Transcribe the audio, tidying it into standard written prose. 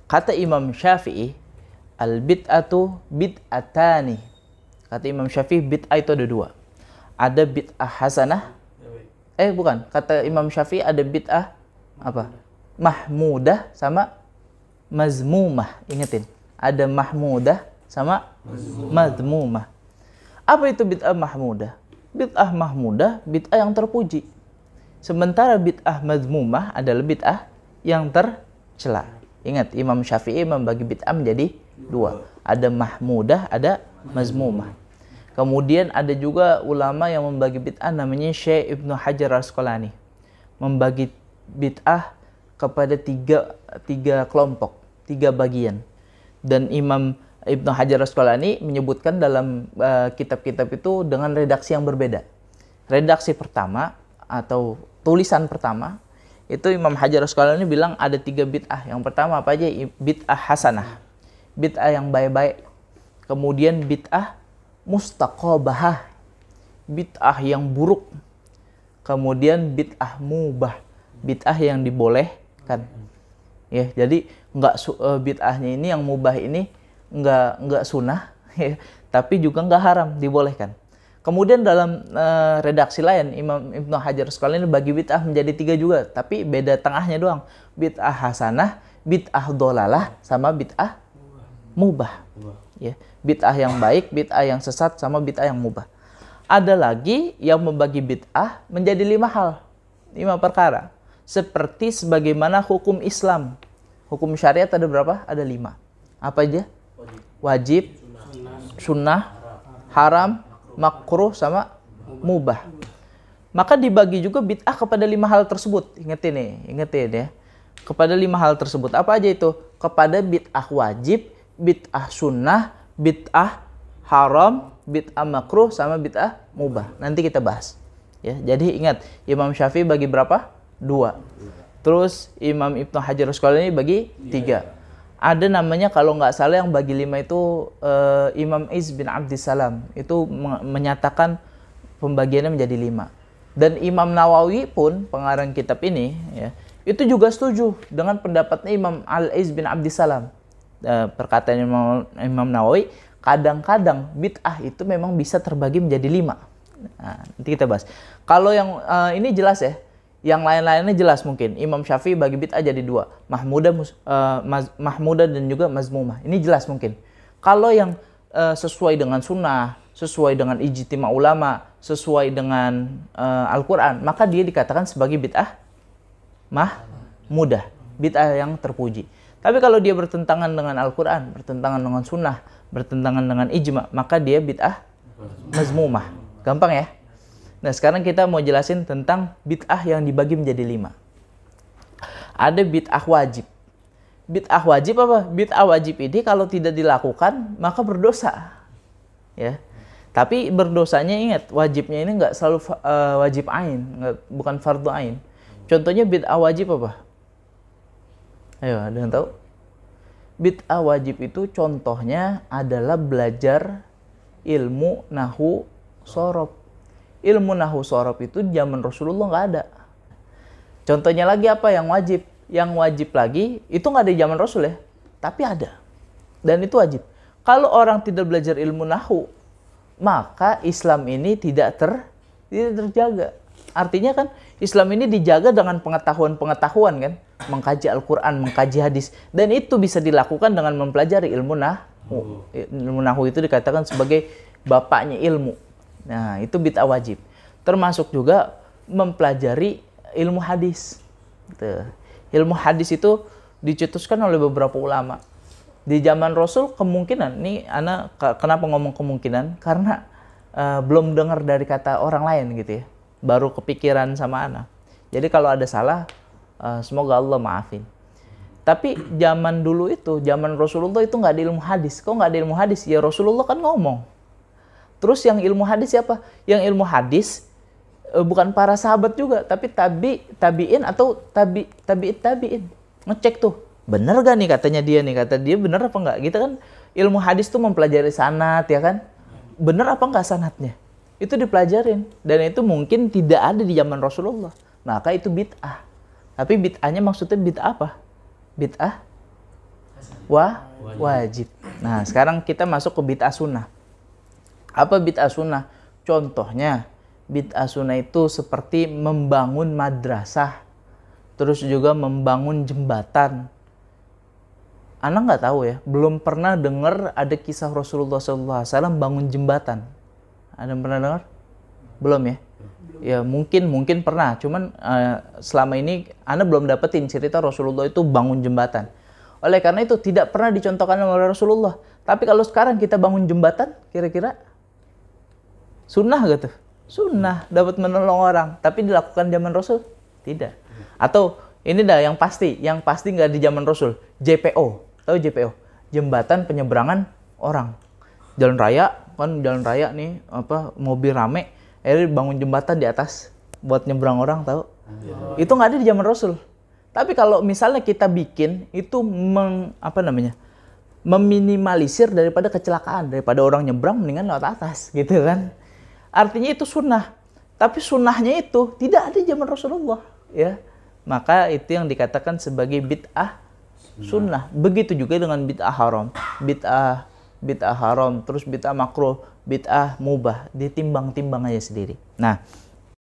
Kata Imam Syafi'i, al-bid'atu bid'atani. Kata Imam Syafi'i, bid'ah itu ada dua. Ada bid'ah hasanah. Bukan. Kata Imam Syafi'i ada bid'ah apa? Mahmudah sama mazmumah. Ingetin. Ada mahmudah sama mazmumah. Apa itu bid'ah mahmudah? Bid'ah mahmudah, bid'ah yang terpuji. Sementara bid'ah mazmumah adalah bid'ah yang tercela. Ingat, Imam Syafi'i membagi bid'ah menjadi dua. Ada mahmudah, ada mazmumah. Kemudian ada juga ulama yang membagi bid'ah, namanya Syekh Ibnu Hajar Al-Asqalani. Membagi bid'ah kepada tiga kelompok, tiga bagian. Dan Imam Ibnu Hajar Al-Asqalani menyebutkan dalam kitab-kitab itu dengan redaksi yang berbeda. Redaksi pertama atau tulisan pertama, itu Imam Hajar Al-Asqalani bilang ada 3 bid'ah. Yang pertama apa aja? Bid'ah hasanah, bid'ah yang baik-baik. Kemudian bid'ah mustaqabahah, bid'ah yang buruk. Kemudian bid'ah mubah, bid'ah yang dibolehkan. Ya, jadi bid'ahnya ini yang mubah ini enggak sunnah, ya, tapi juga enggak haram, dibolehkan. Kemudian dalam redaksi lain, Imam Ibnu Hajar Al-Asqalani bagi bid'ah menjadi 3 juga, tapi beda tengahnya doang. Bid'ah hasanah, bid'ah dolalah, sama bid'ah mubah. Ya, bid'ah yang baik, bid'ah yang sesat, sama bid'ah yang mubah. Ada lagi yang membagi bid'ah menjadi 5 hal, 5 perkara. Seperti sebagaimana hukum Islam. Hukum syariat ada berapa? Ada 5. Apa aja? Wajib, sunnah, haram, makruh, sama mubah. Maka dibagi juga bid'ah kepada 5 hal tersebut. Ingetin ya. Kepada 5 hal tersebut. Apa aja itu? Kepada bid'ah wajib, bid'ah sunnah, bid'ah haram, bid'ah makruh, sama bid'ah mubah. Nanti kita bahas. Ya, jadi ingat, Imam Syafi'i bagi berapa? 2. Terus Imam Ibnu Hajar Al-Asqalani bagi 3. Ada namanya kalau nggak salah yang bagi 5 itu Imam Izz bin Abdissalam. Itu menyatakan pembagiannya menjadi 5. Dan Imam Nawawi pun, pengarang kitab ini, ya, itu juga setuju dengan pendapatnya Imam Al-Izz bin Abdissalam. Perkataan Imam Nawawi, kadang-kadang bid'ah itu memang bisa terbagi menjadi 5. Nah, nanti kita bahas. Kalau yang ini jelas ya. Yang lain-lainnya jelas mungkin. Imam Syafi'i bagi bid'ah jadi 2. Mahmudah dan juga mazmumah. Ini jelas mungkin. Kalau yang sesuai dengan sunnah, sesuai dengan ijtima ulama, sesuai dengan Al-Quran, maka dia dikatakan sebagai bid'ah mahmudah. Bid'ah yang terpuji. Tapi kalau dia bertentangan dengan Al-Quran, bertentangan dengan sunnah, bertentangan dengan ijma, maka dia bid'ah mazmumah. Gampang ya? Nah, sekarang kita mau jelasin tentang bid'ah yang dibagi menjadi 5. Ada bid'ah wajib. Bid'ah wajib apa? Bid'ah wajib ini kalau tidak dilakukan, maka berdosa. Ya. Tapi berdosanya ingat, wajibnya ini nggak selalu wajib ain, bukan fardu ain. Contohnya bid'ah wajib apa? Ayo, ada yang tahu? Bid'ah wajib itu contohnya adalah belajar ilmu nahwu shorob. Ilmu nahwu shorob itu zaman Rasulullah nggak ada. Contohnya lagi apa yang wajib? Yang wajib lagi itu nggak ada di zaman Rasul ya, tapi ada. Dan itu wajib. Kalau orang tidak belajar ilmu nahwu, maka Islam ini tidak terjaga. Artinya kan Islam ini dijaga dengan pengetahuan-pengetahuan kan, mengkaji Al-Quran, mengkaji hadis, dan itu bisa dilakukan dengan mempelajari ilmu nahwu. Ilmu nahwu itu dikatakan sebagai bapaknya ilmu. Nah, itu bid'ah wajib. Termasuk juga mempelajari ilmu hadis. Ilmu hadis itu dicetuskan oleh beberapa ulama. Di zaman Rasul kemungkinan, nih Ana kenapa ngomong kemungkinan? Karena belum dengar dari kata orang lain gitu ya. Baru kepikiran sama Ana. Jadi kalau ada salah, semoga Allah maafin. Tapi zaman dulu itu, zaman Rasulullah itu nggak ada ilmu hadis. Kok nggak ada ilmu hadis? Ya Rasulullah kan ngomong. Terus yang ilmu hadis siapa? Yang ilmu hadis bukan para sahabat juga, tapi tabi'in atau tabi'in. Ngecek tuh, bener gak nih katanya dia nih, kata dia bener apa enggak? Gitu kan, ilmu hadis tuh mempelajari sanad ya kan? Bener apa enggak sanadnya? Itu dipelajarin, dan itu mungkin tidak ada di zaman Rasulullah. Maka itu bid'ah. Tapi bid'ahnya maksudnya bid'ah apa? Bid'ah wajib. Nah, sekarang kita masuk ke bid'ah sunnah. Apa bid'ah sunnah? Contohnya, bid'ah sunnah itu seperti membangun madrasah, terus juga membangun jembatan. Anak nggak tahu ya, belum pernah dengar ada kisah Rasulullah SAW bangun jembatan. Ada yang pernah dengar? Belum ya? Ya mungkin pernah, cuman selama ini Anda belum dapetin cerita Rasulullah itu bangun jembatan. Oleh karena itu tidak pernah dicontohkan oleh Rasulullah. Tapi kalau sekarang kita bangun jembatan, kira-kira sunnah gitu? Sunnah, dapat menolong orang. Tapi dilakukan zaman Rasul? Tidak. Atau ini dah yang pasti nggak di zaman Rasul. JPO, tahu JPO? Jembatan penyeberangan orang. Jalan raya nih, mobil rame, akhirnya bangun jembatan di atas buat nyebrang orang, tahu? Itu nggak ada di zaman Rasul. Tapi kalau misalnya kita bikin itu meminimalisir daripada kecelakaan, daripada orang nyebrang mendingan lewat atas, gitu kan? Artinya itu sunnah. Tapi sunnahnya itu tidak ada di zaman Rasulullah, ya. Maka itu yang dikatakan sebagai bid'ah sunnah. Begitu juga dengan bid'ah haram. Bid'ah haram, terus bid'ah makruh, bid'ah mubah, ditimbang-timbang aja sendiri. Nah,